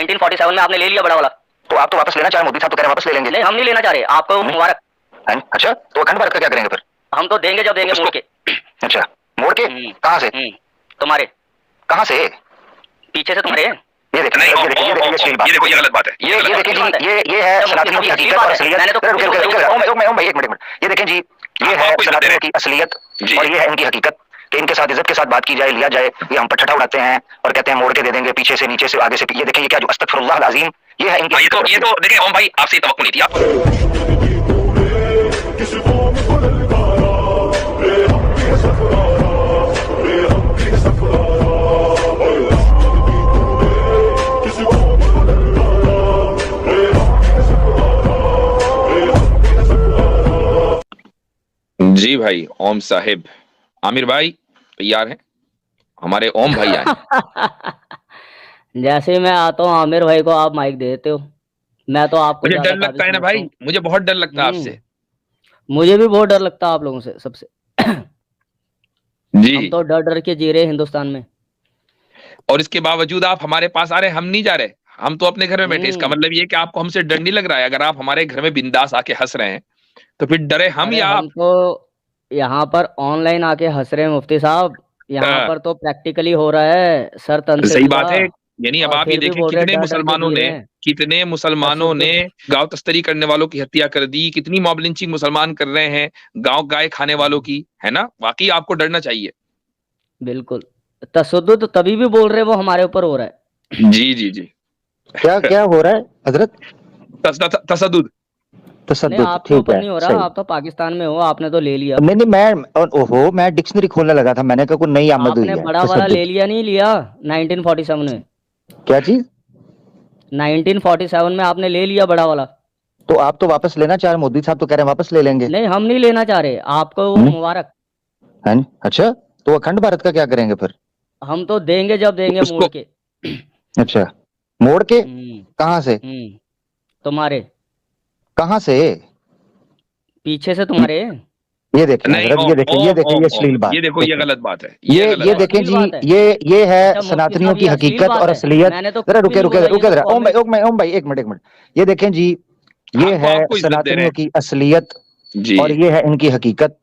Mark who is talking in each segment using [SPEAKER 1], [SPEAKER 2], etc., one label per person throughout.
[SPEAKER 1] 1947 में आपने ले लिया बड़ा वाला,
[SPEAKER 2] तो आप तो वापस लेना चाहे, मोदी साहब तो कह रहे हैं वापस ले लेंगे।
[SPEAKER 1] नहीं हम नहीं लेना चाह रहे, आपको मुबारक।
[SPEAKER 2] अच्छा, तो अखंड भारत का क्या करेंगे फिर?
[SPEAKER 1] हम तो देंगे जब देंगे मोड़ के।
[SPEAKER 2] अच्छा, मोड़ के कहाँ से?
[SPEAKER 1] तुम्हारे
[SPEAKER 2] कहाँ से?
[SPEAKER 1] पीछे से तुम्हारे।
[SPEAKER 2] ये देखिए, ये देखिए, ये देखो, ये गलत बात है। ये देखें जी, ये है सनातनियों की हकीकत और असलियत। ओम भाई एक मिनट, ये देखें जी, ये है सनातनियों की असलियत और ये है इनकी हकीकत कि इनके साथ इज्जत के साथ बात की जाए, लिया जाए। ये हम पर ठट्ठा उड़ाते हैं और कहते हैं मोड़ के दे देंगे, पीछे से, नीचे से, आगे से। ये देखें, ये क्या जो अस्तगफिरुल्लाह अल अज़ीम, ये है इनकी। ये तो देखें ओम भाई, आपसे तवक्कुल नहीं थी आप।
[SPEAKER 3] जी भाई ओम साहिब, आमिर भाई तैयार हैं? हमारे ओम भाई आए।
[SPEAKER 1] जैसे मैं आता हूँ आमिर भाई को आप माइक देते हो, मैं तो आपको
[SPEAKER 3] मुझे डर लगता है ना भाई, मुझे बहुत डर लगता है आपसे।
[SPEAKER 1] मुझे भी बहुत डर लगता है आप लोगों से, सबसे।
[SPEAKER 3] जी
[SPEAKER 1] हम तो डर डर के जी रहे हिंदुस्तान में,
[SPEAKER 3] और इसके बावजूद आप हमारे पास आ रहे, हम नहीं जा रहे, हम तो अपने घर में बैठे। इसका मतलब ये कि आपको हमसे डर नहीं लग रहा है। अगर आप हमारे घर में बिंदास आके हंस रहे हैं तो फिर डरे हम या आप?
[SPEAKER 1] हम तो यहाँ पर ऑनलाइन आके हंस रहे हैं मुफ्ती साहब, यहाँ पर तो प्रैक्टिकली हो रहा है सर तन से।
[SPEAKER 3] सही बात है। यानी अब
[SPEAKER 1] और
[SPEAKER 3] आप ये
[SPEAKER 1] फिर भी
[SPEAKER 3] देखें
[SPEAKER 1] बोल रहे
[SPEAKER 3] कितने
[SPEAKER 1] डर डर के
[SPEAKER 3] मुसलमानों
[SPEAKER 1] जी
[SPEAKER 3] ने
[SPEAKER 1] रहे हैं।
[SPEAKER 3] कितने मुसलमानों ने गांव तस्तरी करने वालों की हत्या कर दी, कितनी मॉब लिंचिंग मुसलमान कर रहे हैं गांव गाय खाने वालों की, है ना? वाकई आपको डरना चाहिए।
[SPEAKER 1] बिल्कुल, तशद्दुद तो तभी भी बोल रहे हैं वो हमारे ऊपर हो रहा है।
[SPEAKER 3] जी जी जी।
[SPEAKER 2] क्या क्या हो रहा है हजरत?
[SPEAKER 3] तशद्दुद।
[SPEAKER 1] नहीं आपके ऊपर नहीं हो रहा, आप तो पाकिस्तान में हो, आपने तो ले लिया।
[SPEAKER 2] नहीं मैं डिक्शनरी खोलने लगा था, मैंने कहा कोई नई आमद हुई है।
[SPEAKER 1] आपने बड़ा वाला ले लिया, नहीं लिया 1947 में?
[SPEAKER 2] क्या चीज?
[SPEAKER 1] 1947 में आपने ले लिया बड़ा वाला,
[SPEAKER 2] तो आप तो वापस लेना चाह रहे, मोदी साहब तो कह रहे हैं वापस ले लेंगे।
[SPEAKER 1] नहीं हम नहीं लेना चाह रहे, आपको मुबारक।
[SPEAKER 2] है अच्छा, तो अखंड भारत का क्या करेंगे फिर?
[SPEAKER 1] हम तो देंगे जब देंगे मोड़ के।
[SPEAKER 2] अच्छा, मोड़ के कहाँ से?
[SPEAKER 1] तुम्हारे।
[SPEAKER 2] कहाँ से?
[SPEAKER 1] पीछे से तुम्हारे।
[SPEAKER 2] ये देखें, ये देखें, ये देखें, ये अश्लील बात,
[SPEAKER 3] ये देखो ये गलत बात है।
[SPEAKER 2] ये देखें जी, ये है सनातनियों की हकीकत और असलियत। जरा रुके रुके रुके जरा, ओम भाई एक मिनट, ये देखें जी, ये है सनातनियों की असलियत और ये है इनकी हकीकत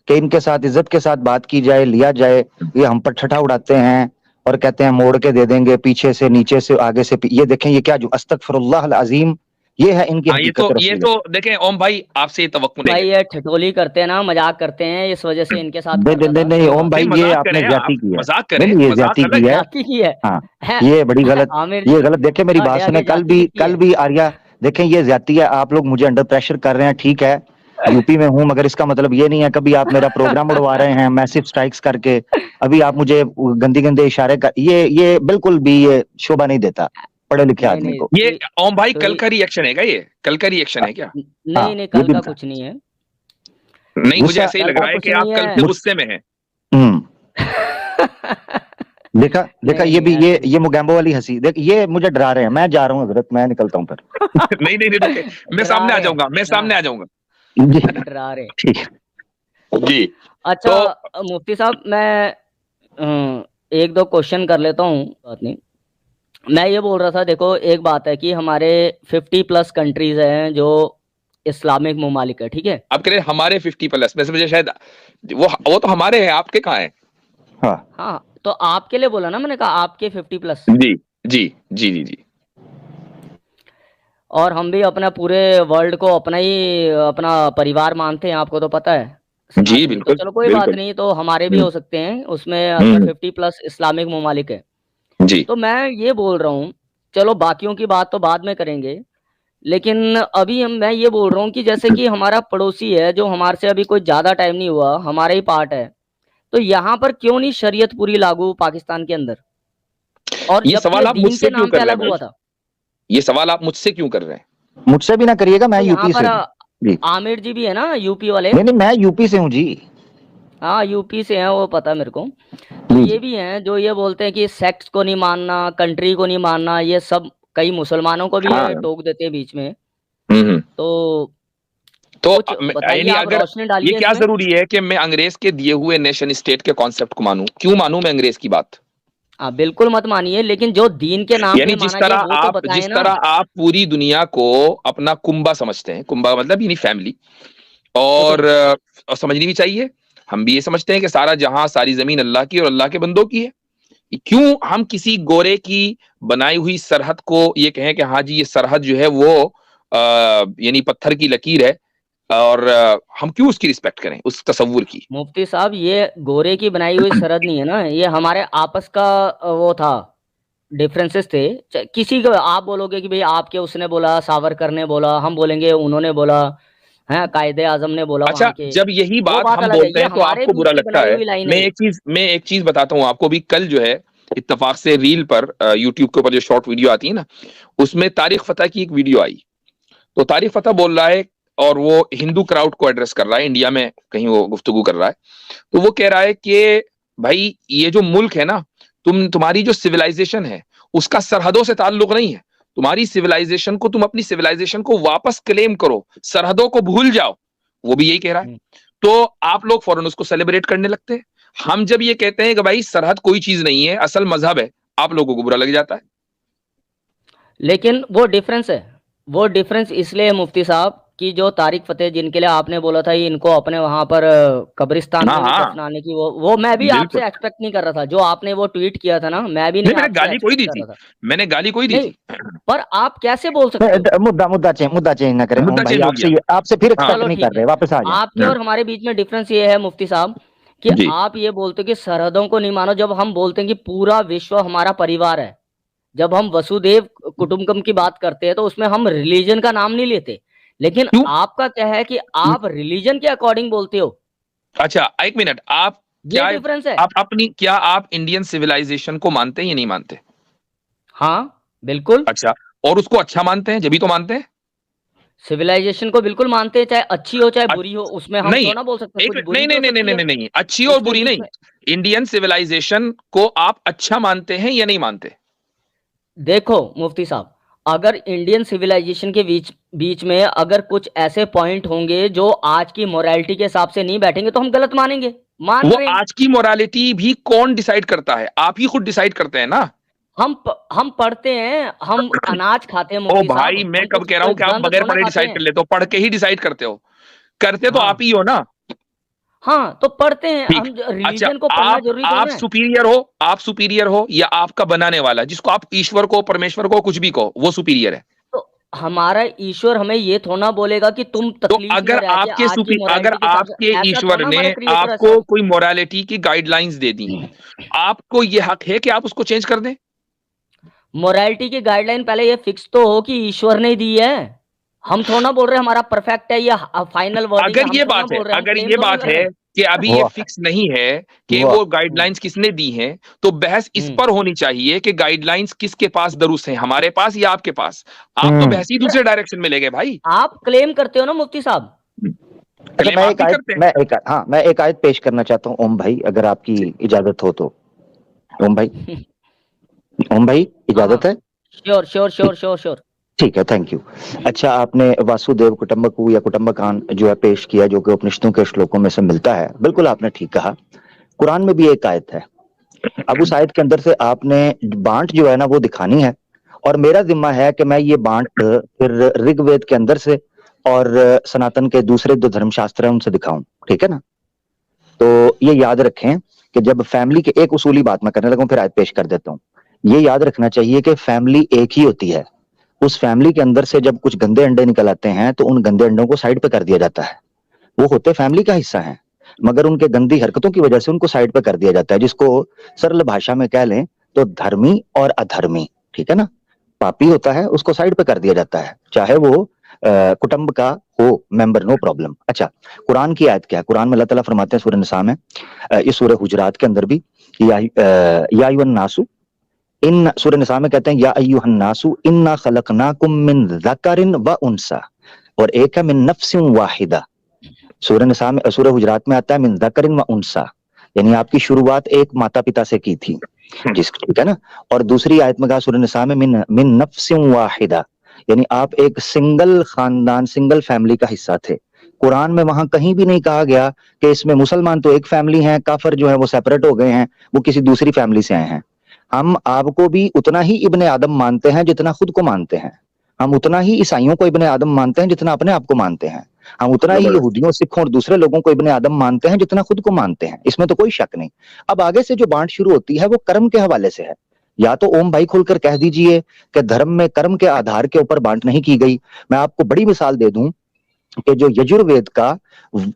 [SPEAKER 2] कि इनके साथ इज्जत के साथ बात की जाए, लिया जाए। ये हम पर ठट्ठा उड़ाते हैं और कहते हैं मोड़ के दे देंगे, पीछे से, नीचे से, आगे से। ये देखें, ये क्या जो अस्तगफिरुल्लाह अल अज़ीम, ये है इनकी हकीकत।
[SPEAKER 3] ये तो देखें ओम भाई, आपसे तवक्कुल
[SPEAKER 1] भाई ये ठिठोली करते हैं ना, मजाक करते हैं, इस वजह से इनके साथ।
[SPEAKER 2] नहीं ओम भाई, ये आपने ज्यादती की है,
[SPEAKER 3] मजाक करें,
[SPEAKER 2] ये ज्यादती की है। हाँ, ये बड़ी गलत, ये गलत। देखें मेरी बात सुने, कल भी आर्या, देखें ये ज्यादती है। आप लोग मुझे अंडर प्रेशर कर रहे हैं, ठीक है, यूपी में हूं, मगर इसका मतलब ये नहीं है कभी आप मेरा प्रोग्राम उड़वा रहे हैं मैसिव स्ट्राइक्स करके। अभी आप मुझे गंदी गंदे इशारे कर, ये बिल्कुल भी ये शोभा नहीं देता पढ़े लिखे आदमी को।
[SPEAKER 3] ये ओम भाई कल का रिएक्शन है क्या? ये कल का रिएक्शन है क्या?
[SPEAKER 1] नहीं कल का कुछ नहीं है।
[SPEAKER 3] नहीं, मुझे ऐसे ही लग रहा है कि आप कल से गुस्से में हैं।
[SPEAKER 2] देखा ये भी, ये मुगैम्बो वाली हंसी देख, ये मुझे डरा रहे हैं। मैं जा रहा हूँ हजरत, मैं निकलता हूँ फिर।
[SPEAKER 3] नहीं, मैं सामने आ जाऊंगा, मैं सामने आ जाऊंगा।
[SPEAKER 1] डरा रहे,
[SPEAKER 2] ठीक है
[SPEAKER 1] जी। अच्छा तो, मुफ्ती साहब मैं एक दो क्वेश्चन कर लेता हूँ, बात नहीं। मैं ये बोल रहा था, देखो एक बात है कि हमारे 50+ कंट्रीज हैं जो इस्लामिक ममालिक है, ठीक है?
[SPEAKER 3] आप कह रहे हमारे 50+, वैसे मुझे शायद वो तो हमारे हैं, आपके कहाँ हैं?
[SPEAKER 1] हाँ तो आपके लिए बोला ना मैंने, कहा आपके 50+।
[SPEAKER 3] जी जी जी जी जी।
[SPEAKER 1] और हम भी अपना पूरे वर्ल्ड को अपना परिवार मानते हैं, आपको तो पता है।
[SPEAKER 3] जी बिल्कुल।
[SPEAKER 1] तो चलो कोई बात नहीं, तो हमारे भी हो सकते हैं उसमें 50+ इस्लामिक ममालिक है
[SPEAKER 3] जी।
[SPEAKER 1] तो मैं ये बोल रहा हूँ, चलो बाकियों की बात तो बाद में करेंगे, लेकिन अभी मैं ये बोल रहा हूँ कि जैसे कि हमारा पड़ोसी है जो हमारे से अभी कोई ज्यादा टाइम नहीं हुआ, हमारा ही पार्ट है, तो यहाँ पर क्यों नहीं शरीयत पूरी लागू पाकिस्तान के अंदर? और
[SPEAKER 3] ये सवाल आप मुझसे क्यों कर रहे हैं?
[SPEAKER 1] हुआ था
[SPEAKER 3] ये सवाल आप मुझसे क्यों कर रहे हैं?
[SPEAKER 2] मुझसे भी ना करिएगा, मैं यूपी से।
[SPEAKER 1] आमिर जी भी है ना यूपी वाले?
[SPEAKER 2] नहीं मैं यूपी से हूँ जी।
[SPEAKER 1] हाँ यूपी से हैं, वो पता मेरे को। तो ये भी हैं जो ये बोलते हैं कि सेक्स को नहीं मानना, कंट्री को नहीं मानना, ये सब कई मुसलमानों को भी टोक देते हैं बीच में। तो
[SPEAKER 3] यानी अगर ये क्या जरूरी है कि मैं अंग्रेज के दिए हुए नेशन स्टेट के कॉन्सेप्ट को मानूं? क्यों मानूं मैं अंग्रेज की बात?
[SPEAKER 1] बिल्कुल मत मानिए, लेकिन जो दीन के नाम पे
[SPEAKER 3] जिस
[SPEAKER 1] माना
[SPEAKER 3] तरह
[SPEAKER 1] गया वो तो
[SPEAKER 3] आप
[SPEAKER 1] बताएं
[SPEAKER 3] जिस
[SPEAKER 1] ना।
[SPEAKER 3] तरह आप पूरी दुनिया को अपना कुंबा समझते हैं, कुंबा मतलब यानी फैमिली, और समझनी भी चाहिए। हम भी ये समझते हैं कि सारा जहां सारी जमीन अल्लाह की और अल्लाह के बंदों की है। क्यों हम किसी गोरे की बनाई हुई सरहद को ये कहें कि हाँ जी ये सरहद जो है वो यानी पत्थर की लकीर है, और हम क्यों उसकी रिस्पेक्ट करें, उस तसव्वुर की?
[SPEAKER 1] मुफ्ती साहब, ये गोरे की बनाई हुई सरहद नहीं है ना, ये हमारे आपस का वो था, डिफरेंसेस थे। किसी को आप बोलोगे कि भाई आपके उसने बोला, सावरकर ने बोला, हम बोलेंगे उन्होंने बोला है, कायदे आजम ने बोला
[SPEAKER 3] अच्छा,
[SPEAKER 1] वहां के,
[SPEAKER 3] जब यही
[SPEAKER 1] वो
[SPEAKER 3] बात
[SPEAKER 1] बात
[SPEAKER 3] हम
[SPEAKER 1] अलग है।
[SPEAKER 3] बोलते
[SPEAKER 1] ये
[SPEAKER 3] हैं तो
[SPEAKER 1] हमारे
[SPEAKER 3] आपको
[SPEAKER 1] बीच
[SPEAKER 3] बुरा
[SPEAKER 1] की
[SPEAKER 3] लगता
[SPEAKER 1] बनाई
[SPEAKER 3] है।
[SPEAKER 1] हुई लाइन है।
[SPEAKER 3] मैं एक चीज बताता हूँ आपको। भी कल जो है इत्तेफाक से रील पर, यूट्यूब के ऊपर जो शॉर्ट वीडियो आती है ना, उसमें तारिक फतेह की एक वीडियो आई। तो तारिक फतेह बोल रहा है, और वो हिंदू क्राउड को एड्रेस कर रहा है, इंडिया में कहीं वो गुफ्तगू कर रहा है। तो वो कह रहा है कि भाई ये जो मुल्क है ना, तुम्हारी जो सिविलाइजेशन है उसका सरहदों से ताल्लुक नहीं है। तुम्हारी सिविलाइजेशन को, तुम अपनी सिविलाइजेशन को वापस क्लेम करो, सरहदों को भूल जाओ। वो भी यही कह रहा है। तो आप लोग फौरन उसको सेलिब्रेट करने लगते हैं। हम जब ये कहते हैं कि भाई सरहद कोई चीज नहीं है, असल मजहब है, आप लोगों को बुरा लग जाता है।
[SPEAKER 1] लेकिन वो डिफरेंस है, वो डिफरेंस इसलिए है मुफ्ती साहब कि जो तारिक फतेह जिनके लिए आपने बोला था इनको अपने वहां पर कब्रिस्तान
[SPEAKER 3] हाँ
[SPEAKER 1] में भी
[SPEAKER 3] हाँ,
[SPEAKER 1] दफनाने की, वो मैं भी
[SPEAKER 3] बिल्कुल।
[SPEAKER 1] आपसे एक्सपेक्ट नहीं कर रहा था। जो आपने वो ट्वीट किया था ना, मैं भी
[SPEAKER 3] नहीं,
[SPEAKER 1] नहीं
[SPEAKER 3] मैंने
[SPEAKER 1] आपसे
[SPEAKER 3] गाली कोई
[SPEAKER 1] एक्सपेक्ट
[SPEAKER 3] दी
[SPEAKER 1] कर
[SPEAKER 3] थी,
[SPEAKER 1] रहा था।
[SPEAKER 3] मैंने गाली कोई दी
[SPEAKER 1] नहीं,
[SPEAKER 3] थी।
[SPEAKER 1] पर आप कैसे बोल सकते हो?
[SPEAKER 2] मुद्दा चेंज ना करें ओम
[SPEAKER 3] मुद्दा
[SPEAKER 2] भाई,
[SPEAKER 3] चेंज हो गया।
[SPEAKER 2] आपसे फिर
[SPEAKER 3] हाँ
[SPEAKER 2] एक्सपेक्ट
[SPEAKER 1] चलो
[SPEAKER 2] नहीं कर
[SPEAKER 1] ठीक है।
[SPEAKER 2] रहे, वापस आ
[SPEAKER 1] आपके
[SPEAKER 2] जाए।
[SPEAKER 1] और हमारे बीच में डिफरेंस ये है मुफ्ती साहब कि
[SPEAKER 3] जी।
[SPEAKER 1] आप ये बोलते हो कि सरहदों को नहीं मानो, जब हम बोलते हैं कि पूरा विश्व हमारा परिवार है। जब हम वसुदेव कुटुंबकम की बात करते हैं तो उसमें हम रिलीजन का नाम नहीं लेते। लेकिन
[SPEAKER 3] क्यों?
[SPEAKER 1] आपका क्या है कि आप रिलीजन के अकॉर्डिंग बोलते हो।
[SPEAKER 3] अच्छा, एक मिनट। आप
[SPEAKER 1] ये
[SPEAKER 3] क्या,
[SPEAKER 1] डिफरेंस है।
[SPEAKER 3] क्या आप इंडियन सिविलाइजेशन को मानते हैं या नहीं मानते?
[SPEAKER 1] हाँ, बिल्कुल।
[SPEAKER 3] अच्छा, और उसको अच्छा मानते हैं, जब भी तो मानते हैं।
[SPEAKER 1] सिविलाइजेशन को बिल्कुल मानते हैं, चाहे अच्छी हो चाहे बुरी हो, उसमें हम
[SPEAKER 3] नहीं,
[SPEAKER 1] थोड़ा ना बोल सकते
[SPEAKER 3] एक
[SPEAKER 1] कुछ
[SPEAKER 3] नहीं
[SPEAKER 1] बुरी भी
[SPEAKER 3] नहीं
[SPEAKER 1] हो
[SPEAKER 3] नहीं नहीं
[SPEAKER 1] सकती
[SPEAKER 3] नहीं
[SPEAKER 1] है।
[SPEAKER 3] नहीं नहीं, अच्छी और
[SPEAKER 1] उसके
[SPEAKER 3] बुरी
[SPEAKER 1] बीच
[SPEAKER 3] नहीं।
[SPEAKER 1] में
[SPEAKER 3] इंडियन सिविलाइजेशन को आप अच्छा मानते हैं या नहीं मानते?
[SPEAKER 1] देखो मुफ्ती साहब, अगर इंडियन सिविलाइजेशन के बीच बीच में अगर कुछ ऐसे पॉइंट होंगे जो आज की मोरालिटी के हिसाब से नहीं बैठेंगे तो हम गलत मानेंगे, मान
[SPEAKER 3] वो
[SPEAKER 1] रहे हैं।
[SPEAKER 3] आज की मोरालिटी भी कौन डिसाइड करता है? आप ही खुद डिसाइड करते हैं ना।
[SPEAKER 1] हम पढ़ते हैं, हम अनाज खाते हैं
[SPEAKER 3] ओ
[SPEAKER 1] मुफ्ती
[SPEAKER 3] भाई,
[SPEAKER 1] साहब,
[SPEAKER 3] मैं
[SPEAKER 1] हम
[SPEAKER 3] कब
[SPEAKER 1] कुछ
[SPEAKER 3] कह रहा
[SPEAKER 1] कोई
[SPEAKER 3] हूं कि आप
[SPEAKER 1] गंद
[SPEAKER 3] बगैर
[SPEAKER 1] थोड़ा
[SPEAKER 3] पढ़े
[SPEAKER 1] खाते
[SPEAKER 3] डिसाइड
[SPEAKER 1] हैं।
[SPEAKER 3] कर लेते हो? पढ़ के ही डिसाइड करते हो। करते तो आप
[SPEAKER 1] हाँ
[SPEAKER 3] ही हो ना।
[SPEAKER 1] हाँ, तो पढ़ते हैं
[SPEAKER 3] ठीक।
[SPEAKER 1] हम,
[SPEAKER 3] अच्छा,
[SPEAKER 1] रिलीजन को पढ़ना जरूरी
[SPEAKER 3] आप
[SPEAKER 1] थोड़ा है।
[SPEAKER 3] सुपीरियर हो, या आपका बनाने वाला, जिसको आप ईश्वर को, परमेश्वर को, कुछ भी कहो, वो सुपीरियर है?
[SPEAKER 1] तो हमारा ईश्वर हमें ये थोड़ा बोलेगा कि तुम
[SPEAKER 3] तो
[SPEAKER 1] तकलीफ में रह के आज की
[SPEAKER 3] अगर
[SPEAKER 1] मोरालिटी के हिसाब
[SPEAKER 3] आपके
[SPEAKER 1] से, ऐसा
[SPEAKER 3] ईश्वर
[SPEAKER 1] थोड़ा
[SPEAKER 3] ने
[SPEAKER 1] हमारे क्रिएटर है
[SPEAKER 3] आपको
[SPEAKER 1] साहब।
[SPEAKER 3] कोई मोरालिटी की गाइडलाइंस दे दी, आपको ये हक है कि आप उसको चेंज कर दें?
[SPEAKER 1] मोरालिटी की गाइडलाइन पहले ये फिक्स तो हो कि ईश्वर ने दी है। हम थोड़ा बोल रहे हैं हमारा परफेक्ट है या फाइनल वर्डिंग है,
[SPEAKER 3] अगर
[SPEAKER 1] हम
[SPEAKER 3] ये
[SPEAKER 1] थोड़ा
[SPEAKER 3] बात है,
[SPEAKER 1] बोल रहे हैं, हम
[SPEAKER 3] अगर
[SPEAKER 1] क्लेम
[SPEAKER 3] ये
[SPEAKER 1] थोड़ा
[SPEAKER 3] बात
[SPEAKER 1] कर रहे
[SPEAKER 3] है
[SPEAKER 1] हैं।
[SPEAKER 3] कि अभी ये
[SPEAKER 2] वाह
[SPEAKER 3] फिक्स नहीं है कि
[SPEAKER 2] वाह।
[SPEAKER 3] वो गाइडलाइंस किसने दी हैं, तो बहस इस पर होनी चाहिए कि गाइडलाइंस किसके पास दुरुस्त हैं, हमारे पास या आपके पास? आप तो बहस ही
[SPEAKER 1] अरे,
[SPEAKER 3] दूसरे डायरेक्शन में ले गए भाई।
[SPEAKER 1] आप क्लेम करते हो ना मुफ्ती साहब।
[SPEAKER 2] अच्छा,
[SPEAKER 3] क्लेम आप भी करते हैं।
[SPEAKER 2] मैं एक आयत पेश करना चाहता हूँ ओम भाई, अगर आपकी इजाजत हो तो। ओम भाई, ओम भाई,
[SPEAKER 1] हाँ हाँ,
[SPEAKER 2] इजाजत है?
[SPEAKER 1] Sure sure sure sure sure.
[SPEAKER 2] ठीक है, थैंक यू। अच्छा, आपने वासुदेव कुटुंबकु या कुटुंबकांड जो है पेश किया, जो कि उपनिषदों के श्लोकों में से मिलता है, बिल्कुल आपने ठीक कहा। कुरान में भी एक आयत है, अब उस आयत के अंदर से आपने बांट जो है ना वो दिखानी है, और मेरा जिम्मा है कि मैं ये बांट फिर ऋग्वेद के अंदर से और सनातन के दूसरे जो धर्मशास्त्र है उनसे दिखाऊं, ठीक है ना? तो ये याद रखें कि जब फैमिली के, एक उसूली बात मैं करने लगा फिर आयत पेश कर देता हूँ। ये याद रखना चाहिए कि फैमिली एक ही होती है। उस फैमिली के अंदर से जब कुछ गंदे अंडे निकल आते हैं तो उन गंदे अंडों को साइड पे कर दिया जाता है। वो होते फैमिली का हिस्सा है, मगर उनके गंदी हरकतों की वजह से उनको साइड पे कर दिया जाता है, जिसको सरल भाषा में कह लें तो धर्मी और अधर्मी, ठीक है ना? पापी होता है उसको साइड पे कर दिया जाता है, चाहे वो कुटुंब का हो मेंबर, नो प्रॉब्लम। अच्छा, कुरान की आयत क्या है? कुरान में अल्लाह ताला फरमाते हैं सूरह निसा में, इस सूरह हुजरात के अंदर भी, या अय्युहन नासु, इन सूरह निसा में कहते हैं या अय्युहन नासु इन्ना खलकनाकुम मिन ज़करिन व उनसा, और एक है मिन नफ्सिन वाहिदा। सूरह निसा में, सूरह हुजरात में आता है मिन ज़करिन व उनसा, यानी आपकी शुरुआत एक माता पिता से की थी, जिस, ठीक है ना? और दूसरी आयत में कहा सूरह निसा में मिन मिन नफ्सिन वाहिदा, यानी आप एक सिंगल खानदान, सिंगल फैमिली का हिस्सा थे। कुरान में वहां कहीं भी नहीं कहा गया कि इसमें मुसलमान तो एक फैमिली हैं, काफिर जो है वो सेपरेट हो गए हैं, वो किसी दूसरी फैमिली से आए हैं। हम आपको भी उतना ही इब्ने आदम मानते हैं जितना खुद को मानते हैं। हम उतना ही ईसाइयों को इब्ने आदम मानते हैं जितना अपने आप को मानते हैं। हम उतना ही यहूदियों, सिखों और दूसरे लोगों को इब्ने आदम मानते हैं जितना खुद को मानते हैं। इसमें तो कोई शक नहीं। अब आगे से जो बांट शुरू होती है वो कर्म के हवाले से है। या तो ओम भाई खुलकर कह दीजिए कि धर्म में कर्म के आधार के ऊपर बांट नहीं की गई। मैं आपको बड़ी मिसाल दे दूं कि जो यजुर्वेद का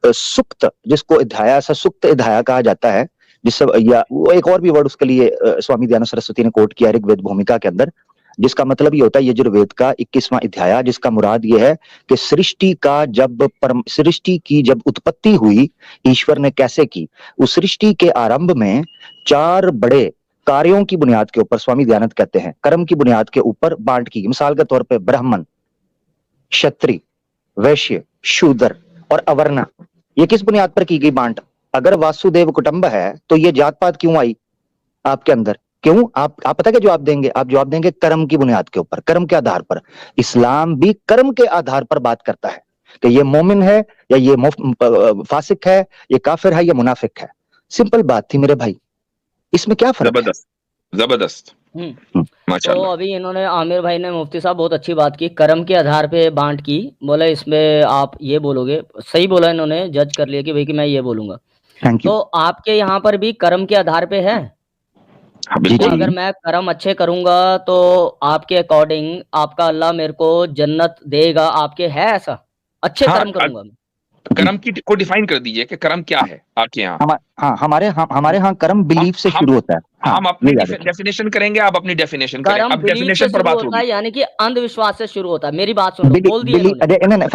[SPEAKER 2] सुक्त, जिसको अध्याय सा सुक्त अध्याय कहा जाता है, जिससे या वो एक और भी वर्ड उसके लिए स्वामी दयानंद सरस्वती ने कोट किया ऋग्वेद भूमिका के अंदर, जिसका मतलब ये होता है यजुर्वेद का 21वां अध्याय, जिसका मुराद ये है कि सृष्टि की जब उत्पत्ति हुई, ईश्वर ने कैसे की, उस सृष्टि के आरंभ में 4 बड़े कार्यों की बुनियाद के ऊपर, स्वामी दयानंद कहते हैं कर्म की बुनियाद के ऊपर बांट की। मिसाल के तौर पर ब्राह्मण, क्षत्रिय, वैश्य, शूद्र और अवर्ण, ये किस बुनियाद पर की गई बांट? अगर वासुदेव कुटुंब है तो ये जात पात क्यों आई आपके अंदर? क्यों? आप पता क्या जवाब देंगे? आप जवाब देंगे कर्म की बुनियाद के ऊपर, कर्म के आधार पर। इस्लाम भी कर्म के आधार पर बात करता है कि ये मोमिन है या ये फासिक है, ये काफिर है या मुनाफिक है। सिंपल बात थी मेरे भाई, इसमें क्या फर्क है?
[SPEAKER 3] जबरदस्त, जबरदस्त।
[SPEAKER 1] तो अभी इन्होंने, आमिर भाई ने, मुफ्ती साहब बहुत अच्छी बात की, कर्म के आधार पे बांट की। बोला इसमें आप ये बोलोगे, सही बोला इन्होंने, जज कर लिया कि भाई कि मैं ये बोलूंगा। तो आपके यहाँ पर भी कर्म के आधार पे है? अगर मैं कर्म अच्छे करूंगा तो आपके अकॉर्डिंग आपका अल्लाह मेरे को जन्नत देगा, आपके है ऐसा? अच्छे कर्म करूंगा मैं।
[SPEAKER 3] कर्म की को डिफाइन कर दीजिए कि कर्म क्या है आपके यहाँ।
[SPEAKER 2] हमारे यहाँ कर्म बिलीफ से शुरू होता है।
[SPEAKER 3] हम अपनी डेफिनेशन करेंगे, आप अपनी डेफिनेशन करें। अब डेफिनेशन पर बात होगी,
[SPEAKER 1] यानी कि अंधविश्वास से शुरू होता है। मेरी बात सुनो, बोल दिया।